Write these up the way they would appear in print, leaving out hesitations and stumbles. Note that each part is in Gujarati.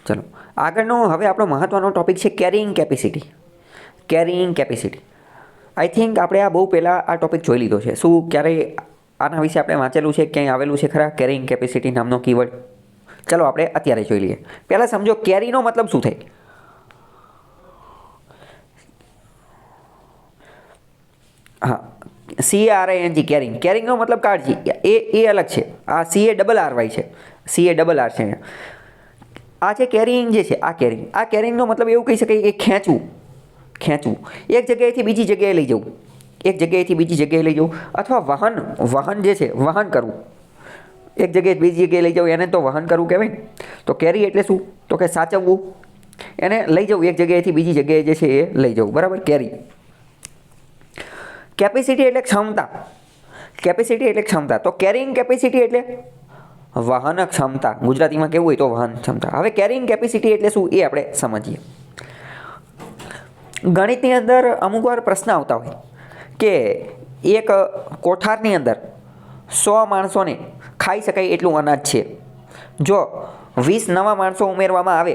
ચલો આગળનો હવે આપણો મહત્ત્વનો ટોપિક છે carrying capacity. Carrying capacity I think આપણે આ બહુ પહેલાં આ ટોપિક જોઈ લીધો છે. શું ક્યારેય આના વિશે આપણે વાંચેલું છે, ક્યાંય આવેલું છે ખરા કેરિંગ કેપેસિટી નામનો કીવર્ડ? ચલો આપણે અત્યારે જોઈ લઈએ. પહેલાં સમજો કેરીનો મતલબ શું થાય. હા, CARING કેરિંગ. કેરિંગનો મતલબ કાળજી, એ અલગ છે. આ CARRY છે, CARR છે. આ છે કેરિંગ જે છે, આ કેરિંગ. આ કેરિંગનો મતલબ એવું કહી શકાય કે ખેંચવું, ખેંચવું, એક જગ્યાએથી બીજી જગ્યાએ લઈ જવું, એક જગ્યાએથી બીજી જગ્યાએ લઈ જવું, અથવા વહન, વહન જે છે વહન કરવું, એક જગ્યાએ બીજી જગ્યાએ લઈ જવું એને તો વહન કરવું કહેવાય ને. તો કેરી એટલે શું? તો કે સાચવવું, એને લઈ જવું, એક જગ્યાએથી બીજી જગ્યાએ જે છે એ લઈ જવું, બરાબર. કેરી. કેપેસિટી એટલે ક્ષમતા, કેપેસિટી એટલે ક્ષમતા. તો કેરિંગ કેપેસિટી એટલે વહન ક્ષમતા, ગુજરાતીમાં કેવું હોય તો વહન ક્ષમતા. હવે કેરિંગ કેપેસિટી એટલે શું એ આપણે સમજીએ. ગણિતની અંદર અમુક વાર પ્રશ્ન આવતા હોય કે એક કોઠારની અંદર 100 માણસોને ખાઈ શકાય એટલું અનાજ છે. જો 20 નવા માણસો ઉમેરવામાં આવે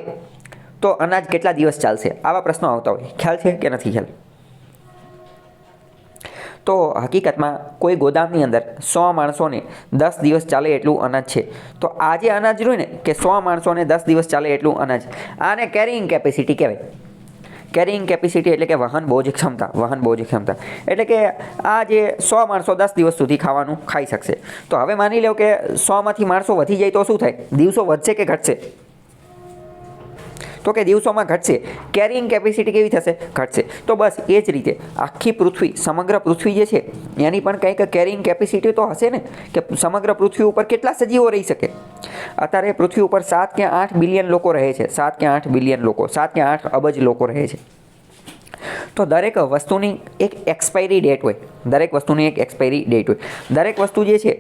તો અનાજ કેટલા દિવસ ચાલશે? આવા પ્રશ્નો આવતા હોય. ખ્યાલ છે કે નથી ખ્યાલ? તો હકીકતમાં કોઈ ગોદામની અંદર 100 માણસોને 10 દિવસ ચાલે એટલું અનાજ છે. તો આ જે અનાજ રહ્યું ને કે 100 માણસોને 10 દિવસ ચાલે એટલું અનાજ, આને કેરિંગ કેપેસિટી કહેવાય. કેરિંગ કેપેસિટી એટલે કે વહન બોજ ક્ષમતા, વહન બોજ ક્ષમતા. એટલે કે આ જે 100 માણસો 10 દિવસ સુધી ખાવાનું ખાઈ શકશે. તો હવે માની લો કે 100માંથી માણસો વધી જાય તો શું થાય? દિવસો વધશે કે ઘટશે? તો કે દિવસોમાં ઘટશે. કેરિંગ કેપેસિટી કેવી થશે? ઘટશે. તો બસ એ જ રીતે આખી પૃથ્વી, સમગ્ર પૃથ્વી જે છે એની પણ કંઈક કેરિંગ કેપેસિટી તો હશે ને, કે સમગ્ર પૃથ્વી ઉપર કેટલા સજીવો રહી શકે. અત્યારે પૃથ્વી ઉપર 7 કે 8 બિલિયન લોકો રહે છે, 7 કે 8 બિલિયન લોકો, 7 કે 8 અબજ લોકો રહે છે. તો દરેક વસ્તુની એક એક્સપાયરી ડેટ હોય, દરેક વસ્તુની એક એક્સપાયરી ડેટ હોય. દરેક વસ્તુ જે છે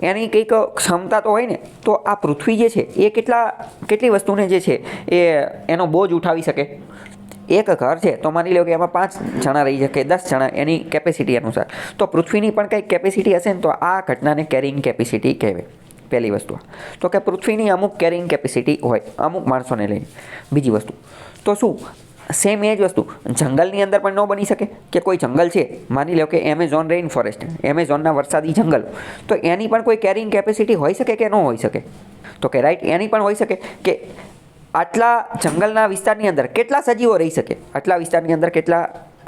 એની કંઈક ક્ષમતા તો હોય ને. તો આ પૃથ્વી જે છે એ કેટલી વસ્તુને જે છે એ એનો બોજ ઉઠાવી શકે. એક ઘર છે તો માની લો કે એમાં 5 જણા રહી શકે, 10 જણા, એની કેપેસિટી અનુસાર. તો પૃથ્વીની પણ કંઈક કેપેસિટી હશે ને, તો આ ઘટનાને કેરિંગ કેપેસિટી કહેવાય. પહેલી વસ્તુ તો કે પૃથ્વીની અમુક કેરિંગ કેપેસિટી હોય અમુક માણસોને લઈને. બીજી વસ્તુ તો શું સેમ એ જ વસ્તુ જંગલની અંદર પણ ન બની શકે? કે કોઈ જંગલ છે, માની લો કે એમેઝોન રેઇન ફોરેસ્ટ, એમેઝોનના વરસાદી જંગલ, તો એની પણ કોઈ કેરિંગ કેપેસિટી હોઈ શકે કે ન હોઈ શકે? તો કે રાઈટ, એની પણ હોઈ શકે કે આટલા જંગલના વિસ્તારની અંદર કેટલા સજીવો રહી શકે, આટલા વિસ્તારની અંદર કેટલા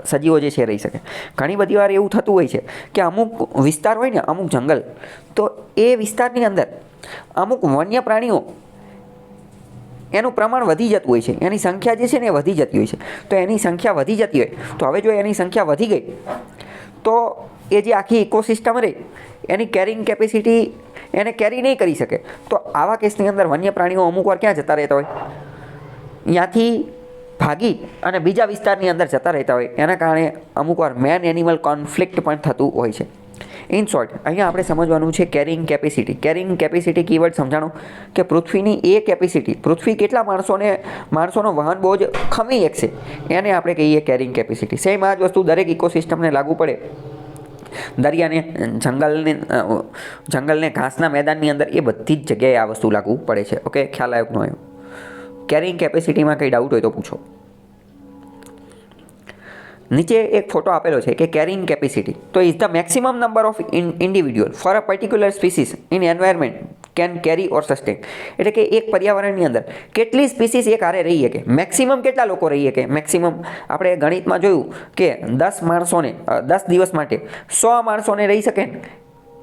સજીવો જે છે રહી શકે. ઘણી બધી વાર એવું થતું હોય છે કે અમુક વિસ્તાર હોય ને, અમુક જંગલ, તો એ વિસ્તારની અંદર અમુક વન્ય પ્રાણીઓ એનું પ્રમાણ વધી જતું હોય છે, એની સંખ્યા જે છે ને એ વધી જતી હોય છે. તો એની સંખ્યા વધી જતી હોય તો હવે જો એની સંખ્યા વધી ગઈ તો એ જે આખી ઇકોસિસ્ટમ રહે એની કેરિંગ કેપેસિટી એને કેરી નહીં કરી શકે. તો આવા કેસની અંદર વન્ય પ્રાણીઓ અમુક વાર ક્યાં જતા રહેતા હોય? ત્યાંથી ભાગી અને બીજા વિસ્તારની અંદર જતા રહેતા હોય. એના કારણે અમુક વાર મેન એનિમલ કોન્ફ્લિક્ટ પણ થતું હોય છે. ઇન શોર્ટ અહીંયા આપણે સમજવાનું છે carrying capacity. Carrying capacity keyword સમજાણો કે પૃથ્વીની એ કેપેસિટી, પૃથ્વી કેટલા માણસોનો વહન બોજ ખમી શકશે, એને આપણે કહીએ કેરિંગ કેપેસિટી. સેમ આ જ વસ્તુ દરેક ઇકોસિસ્ટમને લાગુ પડે. દરિયાને, જંગલને, ઘાસના મેદાનની અંદર, એ બધી જ જગ્યાએ આ વસ્તુ લાગુ પડે છે. ઓકે, ખ્યાલ આવ્યો કે ન આવ્યો? કેરિંગ કેપેસિટીમાં કંઈ ડાઉટ હોય તો પૂછો. નીચે એક ફોટો આપેલો છે કે કેરિંગ કેપેસિટી તો is the maximum number of individual for a particular species in environment can carry or sustain. એટલે કે એક પર્યાવરણની અંદર કેટલી સ્પીસીસ એક હારે રહી શકે, મેક્સિમમ કેટલા લોકો રહી શકે. મેક્સિમમ આપણે ગણિતમાં જોયું કે 10 માણસોને 10 દિવસ માટે 100 માણસોને રહી શકે ને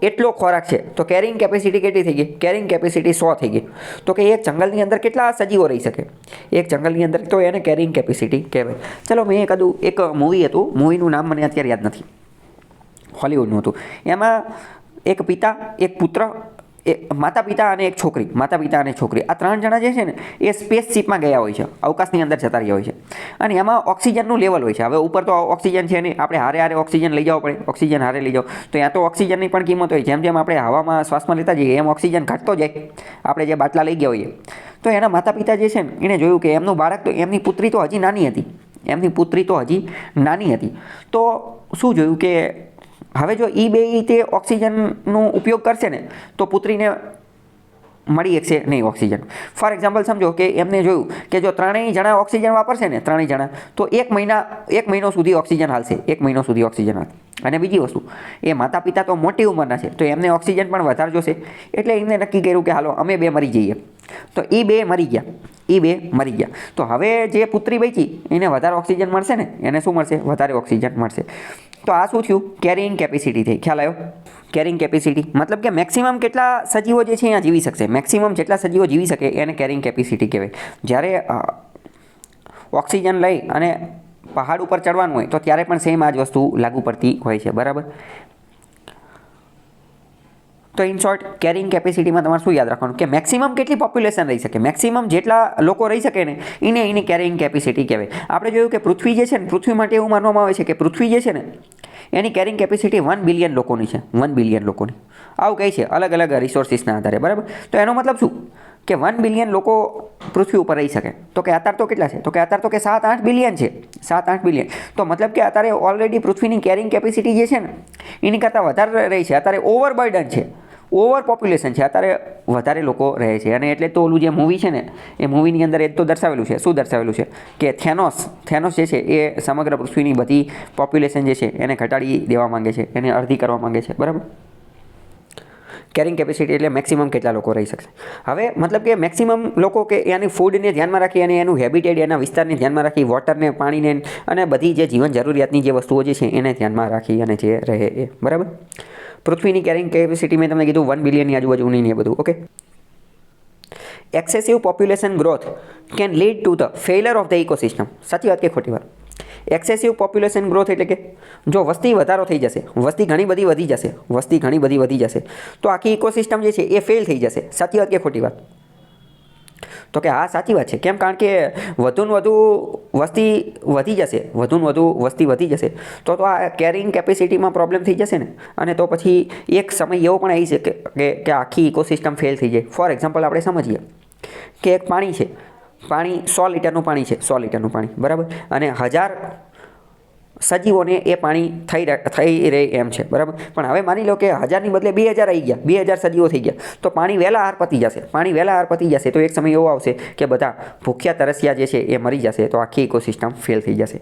એટલો ખોરાક છે. તો કેરિંગ કેપેસિટી કેટલી થઈ ગઈ? કેરિંગ કેપેસિટી 100 થઈ ગઈ. તો કે એક જંગલની અંદર કેટલા સજીવો રહી શકે એક જંગલની અંદર? તો એને કેરિંગ કેપેસિટી કહેવાય. ચલો, મેં એક મૂવી હતું, મૂવીનું નામ મને અત્યારે યાદ નથી, હોલિવૂડનું હતું. એમાં એક પિતા, એક પુત્ર, માતા પિતા અને એક છોકરી, માતા પિતા અને છોકરી, આ 3 જણા જે છે ને એ સ્પેસશીપમાં ગયા હોય છે, અવકાશની અંદર જતા રહ્યા હોય છે. અને એમાં ઓક્સિજનનું લેવલ હોય છે. હવે ઉપર તો ઓક્સિજન છે નહીં, આપણે હારે ઓક્સિજન લઈ જવો પડે, ઓક્સિજન હારે લઈ જાઓ તો ત્યાં તો ઓક્સિજનની પણ કિંમત હોય. જેમ જેમ આપણે હવામાં શ્વાસમાં લેતા જઈએ એમ ઓક્સિજન ઘટતો જાય, આપણે જે બાટલા લઈ ગયા હોઈએ. તો એના માતા પિતા જે છે ને એણે જોયું કે એમનું બાળક, તો એમની પુત્રી તો હજી નાની હતી, એમની પુત્રી તો હજી નાની હતી. તો શું જોયું કે હવે જો એ બે તે ઓક્સિજનનો ઉપયોગ કરશે ને તો પુત્રીને મળી શકશે નહીં ઓક્સિજન. ફોર એક્ઝામ્પલ સમજો કે એમને જોયું કે જો ત્રણેય જણા ઓક્સિજન વાપરશે ને ત્રણેય જણા તો એક મહિનો સુધી ઓક્સિજન હાલશે, 1 મહિનો સુધી ઓક્સિજન હાલશે. અને બીજી વસ્તુ, એ માતા પિતા તો મોટી ઉંમરના છે તો એમને ઓક્સિજન પણ વધારે જોશે, એટલે એમને નક્કી કર્યું કે હાલો અમે 2 મરી જઈએ. તો એ 2 મરી ગયા. તો હવે જે પુત્રી બચી એને વધારે ઓક્સિજન મળશે ને, એને શું મળશે? વધારે ઓક્સિજન મળશે. તો આ શું થયું? કેરિંગ કેપેસિટી થઈ. ખ્યાલ આવ્યો? કેરિંગ કેપેસિટી મતલબ કે મેક્સિમમ કેટલા સજીવો જે છે અહીંયા જીવી શકશે, મેક્સિમમ જેટલા સજીવો જીવી શકે એને કેરિંગ કેપેસિટી કહેવાય. જ્યારે ઓક્સિજન લઈ અને પહાડ ઉપર ચડવાનું હોય તો ત્યારે પણ સેમ આ જ વસ્તુ લાગુ પડતી હોય છે, બરાબર? તો ઇન શોર્ટ કેરિંગ કેપેસિટીમાં તમારે શું યાદ રાખવાનું કે મેક્સિમમ કેટલી પોપ્યુલેશન રહી શકે, મેક્સિમમ જેટલા લોકો રહી શકે ને એની કેરિંગ કેપેસિટી કહેવાય. આપણે જોયું કે પૃથ્વી જે છે ને, પૃથ્વી માટે એવું માનવામાં આવે છે કે પૃથ્વી જે છે ને એની કેરિંગ કેપેસિટી 1 બિલિયન લોકોની છે, 1 બિલિયન લોકોની. આવું કહે છે અલગ અલગ રિસોર્સિસના આધારે, બરાબર? તો એનો મતલબ શું કે 1 બિલિયન લોકો પૃથ્વી ઉપર રહી શકે. તો કે અત્યારે તો કેટલા છે? તો કે અત્યારે તો કે 7-8 બિલિયન છે, 7-8 બિલિયન. તો મતલબ કે અત્યારે ઓલરેડી પૃથ્વીની કેરિંગ કેપેસિટી જે છે ને એની કરતાં વધારે રહી છે. અત્યારે ઓવરબર્ડન છે, ઓવર પોપ્યુલેશન છે, અત્યારે વધારે લોકો રહે છે. અને એટલે તો ઓલું જે મૂવી છે ને એ મૂવીની અંદર એ તો દર્શાવેલું છે. શું દર્શાવેલું છે? કે થેનોસ જે છે એ સમગ્ર પૃથ્વીની બધી પોપ્યુલેશન જે છે એને ઘટાડી દેવા માંગે છે, એને અડધી કરવા માંગે છે, બરાબર? કેરિંગ કેપેસિટી એટલે મેક્સિમમ કેટલા લોકો રહી શકશે. હવે મતલબ કે મેક્સિમમ લોકો કે એની ફૂડને ધ્યાનમાં રાખી અને એનું હેબિટેટ, એના વિસ્તારને ધ્યાનમાં રાખી, વોટરને, પાણીને અને બધી જે જીવન જરૂરિયાતની જે વસ્તુઓ જે છે એને ધ્યાનમાં રાખી અને જે રહે એ, બરાબર? પૃથ્વીની કેરિંગ કેપેસિટી મેં તમને કીધું 1 બિલિયનની આજુબાજુની ને એ બધું, okay? Excessive population growth can lead to the failure of the ecosystem. સાચી વાત કે ખોટી વાત? એક્સેસિવ પોપ્યુલેશન ગ્રોથ એટલે કે જો વસ્તી વધારો થઈ જશે, વસ્તી ઘણી બધી વધી જશે તો આખી ઇકોસિસ્ટમ જે છે એ ફેલ થઈ જશે. સાચી વાત કે ખોટી વાત? તો કે હા, સાચી વાત છે. કેમ? કારણ કે વધુને વધુ વસ્તી વધી જશે તો આ કેરિંગ કેપેસિટીમાં પ્રોબ્લેમ થઈ જશે ને. અને તો પછી એક સમય એવો પણ આવી શકે કે આખી ઇકોસિસ્ટમ ફેલ થઈ જાય. ફોર એક્ઝામ્પલ આપણે સમજીએ કે એક પાણી છે, પાણી 100 લીટરનું પાણી છે, 100 લીટરનું પાણી, બરાબર? અને 1000 સજીવોને એ પાણી થઈ રહે એમ છે, બરાબર? પણ હવે માની લો કે 1000ની બદલે 2000 આવી ગયા, 2000 સજીવો થઈ ગયા તો પાણી વહેલા હાર પતી જશે. તો એક સમય એવો આવશે કે બધા ભૂખ્યા તરસ્યા જે છે એ મરી જશે, તો આખી ઇકોસિસ્ટમ ફેલ થઈ જશે.